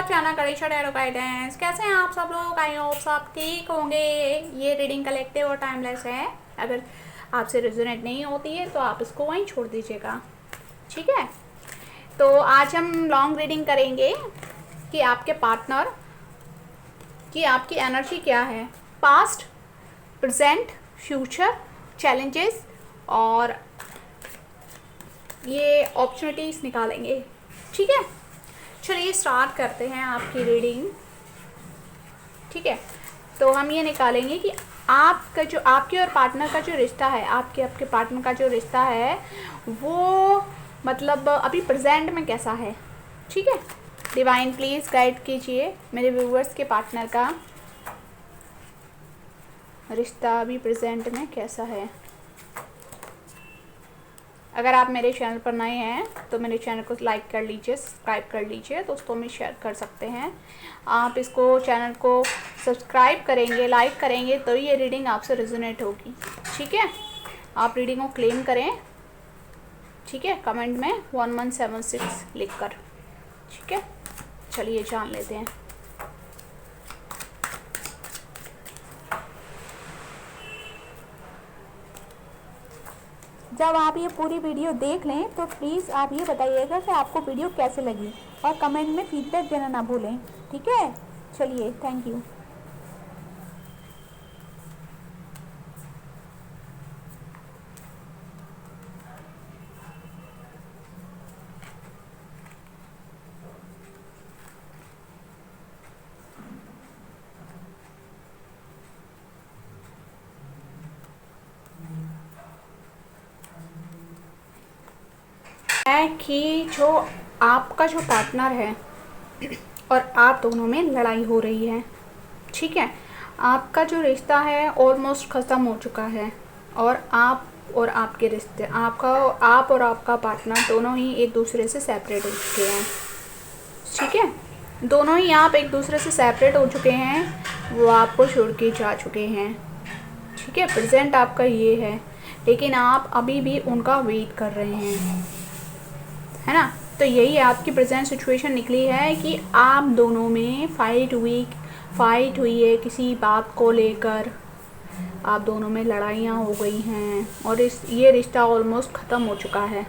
Our channel Karishma tarot guidance. कैसे हैं आप सब लोग? आई होप सब ठीक होंगे। ये रीडिंग कलेक्टिव और टाइमलेस है। अगर आपसे रेजोनेट नहीं होती है तो आप इसको वहीं छोड़ दीजिएगा, ठीक है। तो आज हम लॉन्ग रीडिंग करेंगे कि आपके पार्टनर की आपकी एनर्जी क्या है, पास्ट, प्रेजेंट, फ्यूचर, चैलेंजेस और ये अपॉर्चुनिटीज़ निकालेंगे, ठीक है। चलिए स्टार्ट करते हैं आपकी रीडिंग, ठीक है। तो हम ये निकालेंगे कि आपका जो आपके और पार्टनर का जो रिश्ता है, आपके पार्टनर का जो रिश्ता है वो मतलब अभी प्रेजेंट में कैसा है, ठीक है। डिवाइन प्लीज़ गाइड कीजिए मेरे व्यूवर्स के पार्टनर का रिश्ता अभी प्रेजेंट में कैसा है। अगर आप मेरे चैनल पर नए हैं तो मेरे चैनल को लाइक कर लीजिए, सब्सक्राइब कर लीजिए, दोस्तों में शेयर कर सकते हैं। आप इसको चैनल को सब्सक्राइब करेंगे, लाइक करेंगे तो ये रीडिंग आपसे रेजोनेट होगी, ठीक है। आप रीडिंग को क्लेम करें, ठीक है, कमेंट में 1176 लिखकर, ठीक है। चलिए जान लेते हैं। जब आप ये पूरी वीडियो देख लें तो प्लीज़ आप ये बताइएगा कि आपको वीडियो कैसे लगी और कमेंट में फीडबैक देना ना भूलें, ठीक है। चलिए, थैंक यू। है कि जो आपका जो पार्टनर है और आप दोनों में लड़ाई हो रही है, ठीक है। आपका जो रिश्ता है ऑलमोस्ट ख़त्म हो चुका है और आप और आपके रिश्ते, आप और आपका पार्टनर दोनों ही एक दूसरे से सेपरेट हो चुके हैं, ठीक है। दोनों ही आप एक दूसरे से सेपरेट हो चुके हैं, वो आपको छोड़ के जा चुके हैं, ठीक है। प्रेजेंट आपका ये है, लेकिन आप अभी भी उनका वेट कर रहे हैं, है ना। तो यही आपकी प्रेजेंट सिचुएशन निकली है कि आप दोनों में फाइट हुई है किसी बात को लेकर, आप दोनों में लड़ाइयाँ हो गई हैं और ये रिश्ता ऑलमोस्ट ख़त्म हो चुका है,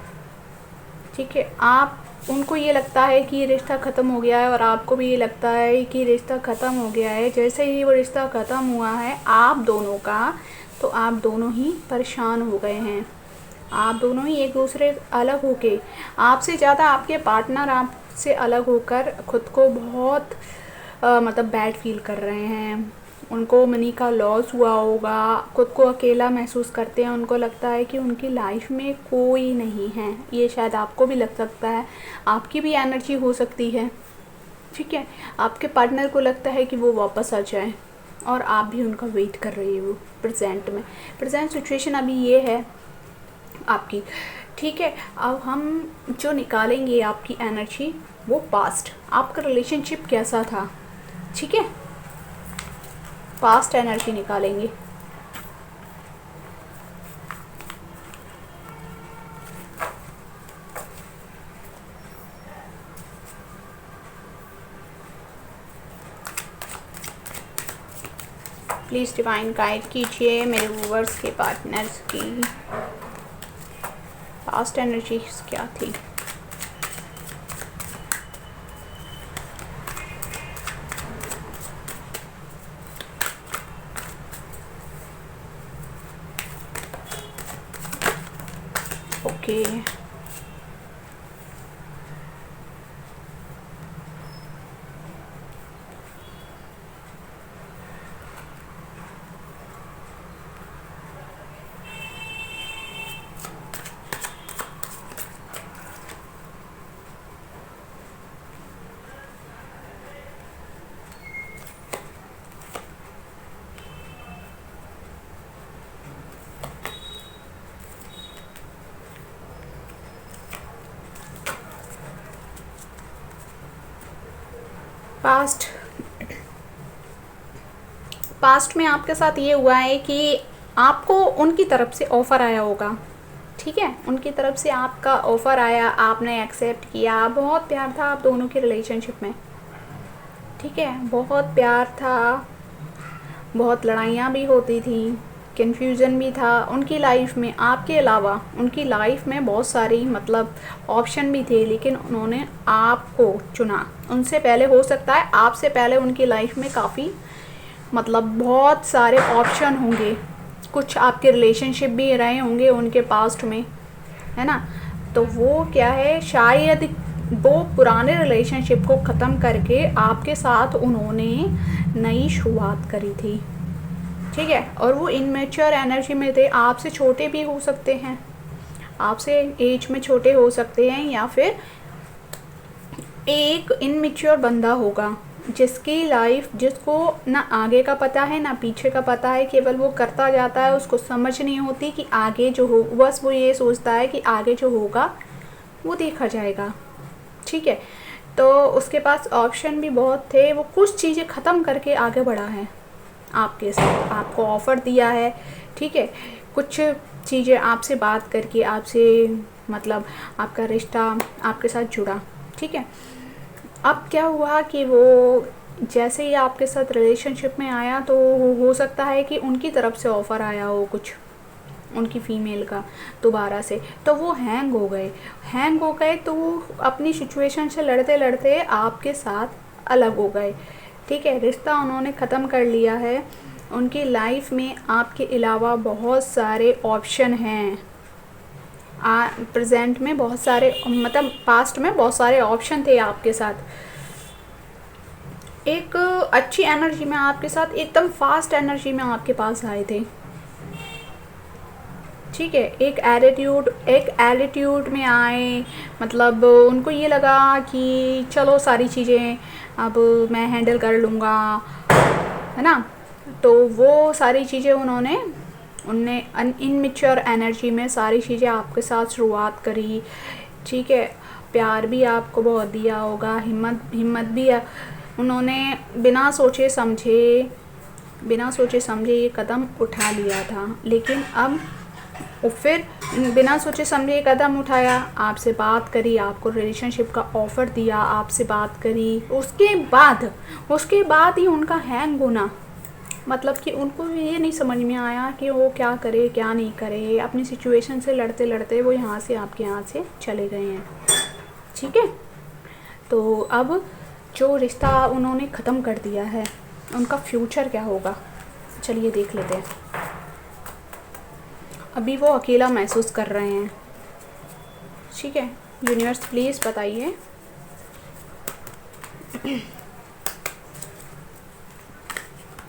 ठीक है। आप उनको ये लगता है कि ये रिश्ता ख़त्म हो गया है और आपको भी ये लगता है कि रिश्ता ख़त्म हो गया है। जैसे ही वो रिश्ता ख़त्म हुआ है आप दोनों का, तो आप दोनों ही परेशान हो गए हैं। आप दोनों ही एक दूसरे अलग होके, आपसे ज़्यादा आपके पार्टनर आपसे अलग होकर खुद को बहुत मतलब बैड फील कर रहे हैं। उनको मनी का लॉस हुआ होगा, खुद को अकेला महसूस करते हैं, उनको लगता है कि उनकी लाइफ में कोई नहीं है। ये शायद आपको भी लग सकता है, आपकी भी एनर्जी हो सकती है, ठीक है। आपके पार्टनर को लगता है कि वो वापस आ जाए और आप भी उनका वेट कर रही हो प्रेजेंट में। प्रेजेंट सिचुएशन अभी ये है आपकी, ठीक है। अब हम जो निकालेंगे आपकी एनर्जी वो पास्ट, आपका रिलेशनशिप कैसा था, ठीक है। पास्ट एनर्जी निकालेंगे। प्लीज़ डिवाइन गाइड कीजिए मेरे व्यूअर्स के पार्टनर्स की पास्ट एनर्जी क्या थी। ओके, पास्ट में आपके साथ ये हुआ है कि आपको उनकी तरफ से ऑफ़र आया होगा, ठीक है। उनकी तरफ से आपका ऑफ़र आया, आपने एक्सेप्ट किया, बहुत प्यार था आप दोनों के रिलेशनशिप में, ठीक है, बहुत प्यार था, बहुत लड़ाइयाँ भी होती थी, कन्फ्यूज़न भी था उनकी लाइफ में। आपके अलावा उनकी लाइफ में बहुत सारी मतलब ऑप्शन भी थे, लेकिन उन्होंने आपको चुना। उनसे पहले हो सकता है, आपसे पहले उनकी लाइफ में काफ़ी मतलब बहुत सारे ऑप्शन होंगे, कुछ आपके रिलेशनशिप भी रहे होंगे उनके पास्ट में, है ना। तो वो क्या है, शायद वो पुराने रिलेशनशिप को ख़त्म करके आपके साथ उन्होंने नई शुरुआत करी थी, ठीक है। और वो इनमेच्योर एनर्जी में थे, आपसे छोटे भी हो सकते हैं, आपसे एज में छोटे हो सकते हैं, या फिर एक इनमेच्योर बंदा होगा जिसकी लाइफ, जिसको ना आगे का पता है ना पीछे का पता है, केवल वो करता जाता है, उसको समझ नहीं होती कि आगे जो हो, बस वो ये सोचता है कि आगे जो होगा वो देखा जाएगा, ठीक है। तो उसके पास ऑप्शन भी बहुत थे, वो कुछ चीज़ें ख़त्म करके आगे बढ़ा है आपके साथ, आपको ऑफ़र दिया है, ठीक है। कुछ चीज़ें आपसे बात करके, आपसे मतलब आपका रिश्ता आपके साथ जुड़ा, ठीक है। अब क्या हुआ कि वो जैसे ही आपके साथ रिलेशनशिप में आया, तो हो सकता है कि उनकी तरफ से ऑफ़र आया हो कुछ, उनकी फ़ीमेल का दोबारा से, तो वो हैंग हो गए, तो वो अपनी सिचुएशन से लड़ते लड़ते आपके साथ अलग हो गए, ठीक है। रिश्ता उन्होंने ख़त्म कर लिया है। उनकी लाइफ में आपके अलावा बहुत सारे ऑप्शन हैं, प्रेजेंट में बहुत सारे, मतलब पास्ट में बहुत सारे ऑप्शन थे आपके साथ। एक अच्छी एनर्जी में आपके साथ, एकदम फास्ट एनर्जी में आपके पास आए थे, ठीक है। एक एटीट्यूड में आए, मतलब उनको ये लगा कि चलो सारी चीज़ें अब मैं हैंडल कर लूँगा, है ना। तो वो सारी चीज़ें उन्होंने इनमेच्योर एनर्जी में सारी चीज़ें आपके साथ शुरुआत करी, ठीक है। प्यार भी आपको बहुत दिया होगा, हिम्मत भी उन्होंने बिना सोचे समझे ये कदम उठा लिया था। लेकिन अब फिर बिना सोचे समझे ये कदम उठाया, आपसे बात करी, आपको रिलेशनशिप का ऑफ़र दिया, आपसे बात करी, उसके बाद ही उनका हैंग होना, मतलब कि उनको ये नहीं समझ में आया कि वो क्या करे क्या नहीं करे, अपनी सिचुएशन से लड़ते लड़ते वो यहाँ से आपके यहाँ से चले गए हैं, ठीक है। तो अब जो रिश्ता उन्होंने ख़त्म कर दिया है, उनका फ्यूचर क्या होगा, चलिए देख लेते हैं। अभी वो अकेला महसूस कर रहे हैं, ठीक है। यूनिवर्स प्लीज़ बताइए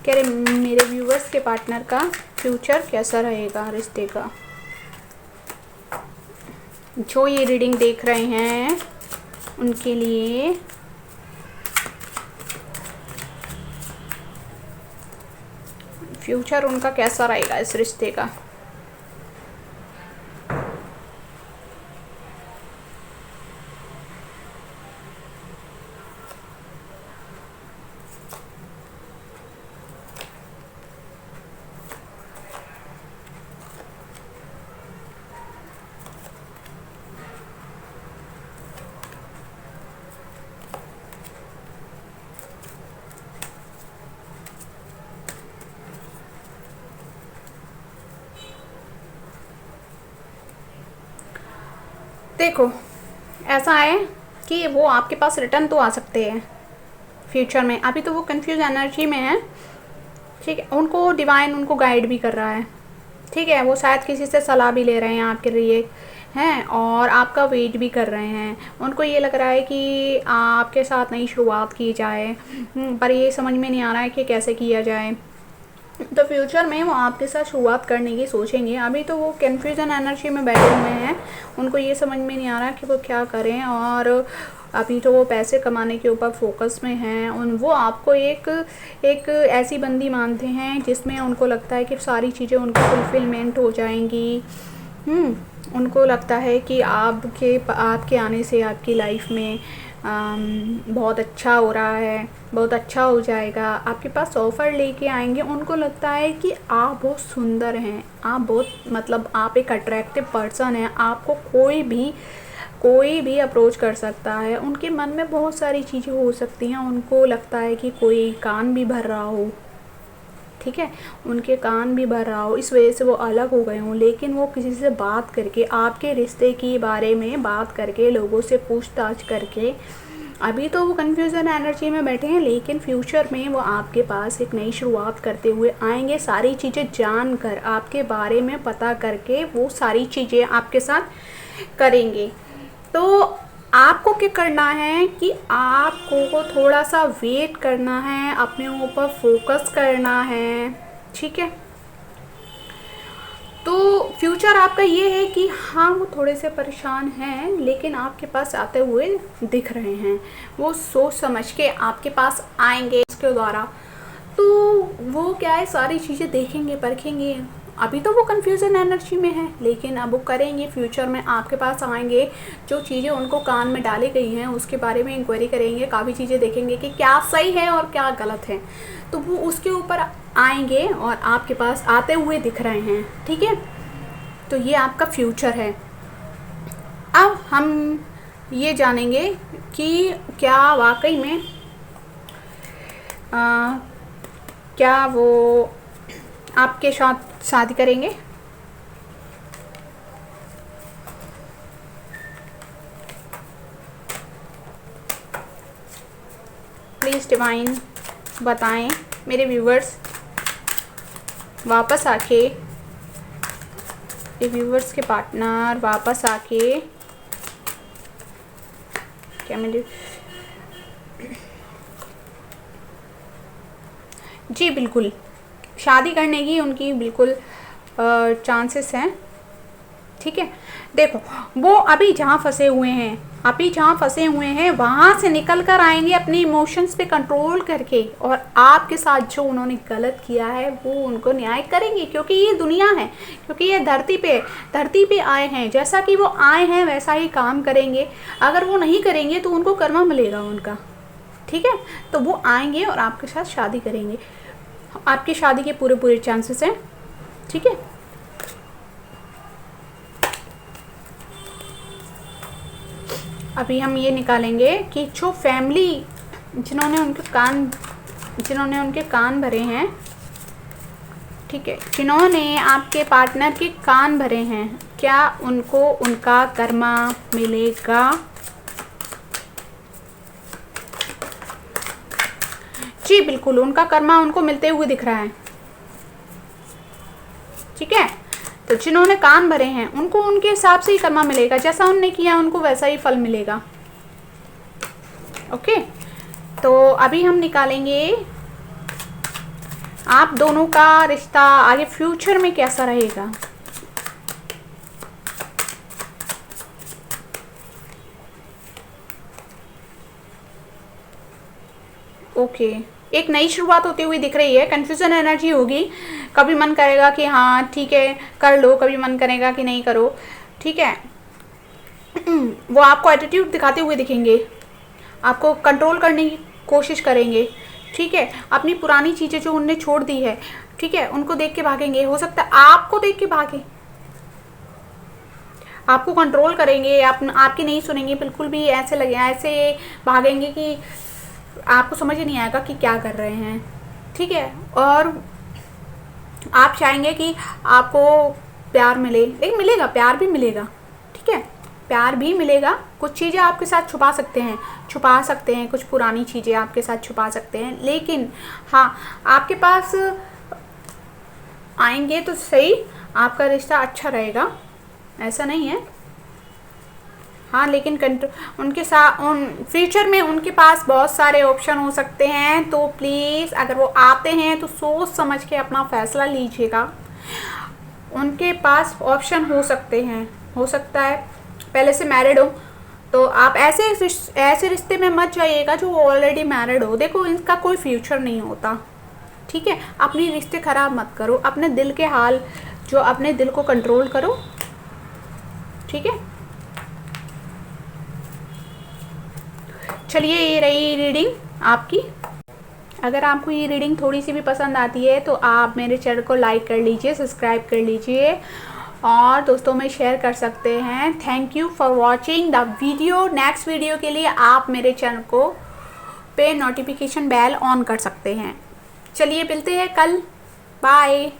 कह रहे मेरे व्यूवर्स के पार्टनर का फ्यूचर कैसा रहेगा, रिश्ते का। जो ये रीडिंग देख रहे हैं उनके लिए फ्यूचर उनका कैसा रहेगा इस रिश्ते का। देखो ऐसा है कि वो आपके पास रिटर्न तो आ सकते हैं फ्यूचर में, अभी तो वो कंफ्यूज एनर्जी में है, ठीक है। उनको डिवाइन उनको गाइड भी कर रहा है, ठीक है। वो शायद किसी से सलाह भी ले रहे हैं आपके लिए हैं, और आपका वेट भी कर रहे हैं। उनको ये लग रहा है कि आपके साथ नई शुरुआत की जाए, पर ये समझ में नहीं आ रहा है कि कैसे किया जाए। तो फ्यूचर में वो आपके साथ शुरुआत करने की सोचेंगे। अभी तो वो कन्फ्यूज़न एनर्जी में बैठे हुए हैं, उनको ये समझ में नहीं आ रहा कि वो क्या करें, और अभी तो वो पैसे कमाने के ऊपर फोकस में हैं। वो आपको एक ऐसी बंदी मानते हैं जिसमें उनको लगता है कि सारी चीज़ें उनकी फुलफिलमेंट हो जाएंगी। उनको लगता है कि आपके आने से आपकी लाइफ में बहुत अच्छा हो रहा है, बहुत अच्छा हो जाएगा, आपके पास ऑफ़र लेके आएंगे। उनको लगता है कि आप बहुत सुंदर हैं, आप बहुत मतलब आप एक अट्रैक्टिव पर्सन हैं, आपको कोई भी अप्रोच कर सकता है। उनके मन में बहुत सारी चीज़ें हो सकती हैं, उनको लगता है कि कोई कान भी भर रहा हो, ठीक है, उनके कान भी भर रहा हो, इस वजह से वो अलग हो गए हों। लेकिन वो किसी से बात करके, आपके रिश्ते के बारे में बात करके, लोगों से पूछताछ करके, अभी तो वो कन्फ्यूज़न एनर्जी में बैठे हैं, लेकिन फ्यूचर में वो आपके पास एक नई शुरुआत करते हुए आएंगे। सारी चीज़ें जान कर, आपके बारे में पता करके वो सारी चीज़ें आपके साथ करेंगे। तो आपको क्या करना है कि आपको थोड़ा सा वेट करना है, अपने ऊपर फोकस करना है, ठीक है। तो फ्यूचर आपका ये है कि हाँ, वो थोड़े से परेशान हैं, लेकिन आपके पास आते हुए दिख रहे हैं। वो सोच समझ के आपके पास आएंगे इसके द्वारा। तो वो क्या है, सारी चीज़ें देखेंगे, परखेंगे। अभी तो वो कन्फ्यूज़न एनर्जी में है, लेकिन अब वो करेंगे, फ्यूचर में आपके पास आएंगे। जो चीज़ें उनको कान में डाली गई हैं उसके बारे में इंक्वायरी करेंगे, काफ़ी चीज़ें देखेंगे कि क्या सही है और क्या गलत है। तो वो उसके ऊपर आएंगे और आपके पास आते हुए दिख रहे हैं, ठीक है। तो ये आपका फ्यूचर है। अब हम ये जानेंगे कि क्या वाकई में क्या वो आपके साथ शादी करेंगे। प्लीज़ डिवाइन बताएं मेरे व्यूवर्स, वापस आके, ये व्यूवर्स के पार्टनर वापस आके, क्या मेरे, जी बिल्कुल, शादी करने की उनकी बिल्कुल चांसेस हैं, ठीक है। देखो, वो अभी जहाँ फंसे हुए हैं वहाँ से निकल कर आएंगे अपने इमोशंस पे कंट्रोल करके, और आपके साथ जो उन्होंने गलत किया है वो उनको न्याय करेंगे। क्योंकि ये दुनिया है, क्योंकि ये धरती पे आए हैं, जैसा कि वो आए हैं वैसा ही काम करेंगे। अगर वो नहीं करेंगे तो उनको कर्मा मिलेगा उनका, ठीक है। तो वो आएंगे और आपके साथ शादी करेंगे, आपकी शादी के पूरे चांसेस हैं, ठीक है। अभी हम ये निकालेंगे कि जो फैमिली जिन्होंने उनके कान भरे हैं, ठीक है, जिन्होंने आपके पार्टनर के कान भरे हैं, क्या उनको उनका कर्मा मिलेगा। जी बिल्कुल, उनका कर्मा उनको मिलते हुए दिख रहा है, ठीक है। तो जिन्होंने कान भरे हैं उनको उनके हिसाब से ही कर्मा मिलेगा, जैसा उनने किया उनको वैसा ही फल मिलेगा, ओके। तो अभी हम निकालेंगे आप दोनों का रिश्ता आगे फ्यूचर में कैसा रहेगा। ओके, एक नई शुरुआत होती हुई दिख रही है। कन्फ्यूज़न एनर्जी होगी, कभी मन करेगा कि हाँ ठीक है कर लो, कभी मन करेगा कि नहीं करो, ठीक है। वो आपको एटीट्यूड दिखाते हुए दिखेंगे, आपको कंट्रोल करने की कोशिश करेंगे, ठीक है। अपनी पुरानी चीज़ें जो उनने छोड़ दी है, ठीक है, उनको देख के भागेंगे। हो सकता है आपको देख के भागे, आपको कंट्रोल करेंगे, आपकी नहीं सुनेंगे बिल्कुल भी। ऐसे भागेंगे कि आपको समझ ही नहीं आएगा कि क्या कर रहे हैं, ठीक है। और आप चाहेंगे कि आपको प्यार मिले, लेकिन मिलेगा, प्यार भी मिलेगा, ठीक है, प्यार भी मिलेगा। कुछ चीज़ें आपके साथ छुपा सकते हैं, कुछ पुरानी चीज़ें आपके साथ छुपा सकते हैं, लेकिन हाँ, आपके पास आएंगे तो सही, आपका रिश्ता अच्छा रहेगा, ऐसा नहीं है। हाँ, लेकिन उनके साथ फ्यूचर में उनके पास बहुत सारे ऑप्शन हो सकते हैं। तो प्लीज़ अगर वो आते हैं तो सोच समझ के अपना फैसला लीजिएगा। उनके पास ऑप्शन हो सकते हैं, हो सकता है पहले से मैरिड हो, तो आप ऐसे रिश्ते में मत जाइएगा जो ऑलरेडी मैरिड हो। देखो, इनका कोई फ्यूचर नहीं होता, ठीक है। अपनी रिश्ते ख़राब मत करो, अपने दिल के हाल, जो अपने दिल को कंट्रोल करो, ठीक है। चलिए, ये रही रीडिंग आपकी। अगर आपको ये रीडिंग थोड़ी सी भी पसंद आती है तो आप मेरे चैनल को लाइक कर लीजिए, सब्सक्राइब कर लीजिए, और दोस्तों में शेयर कर सकते हैं। Thank you for watching the video. Next video के लिए आप मेरे चैनल को पे नोटिफिकेशन बेल ऑन कर सकते हैं। चलिए मिलते हैं कल। बाय।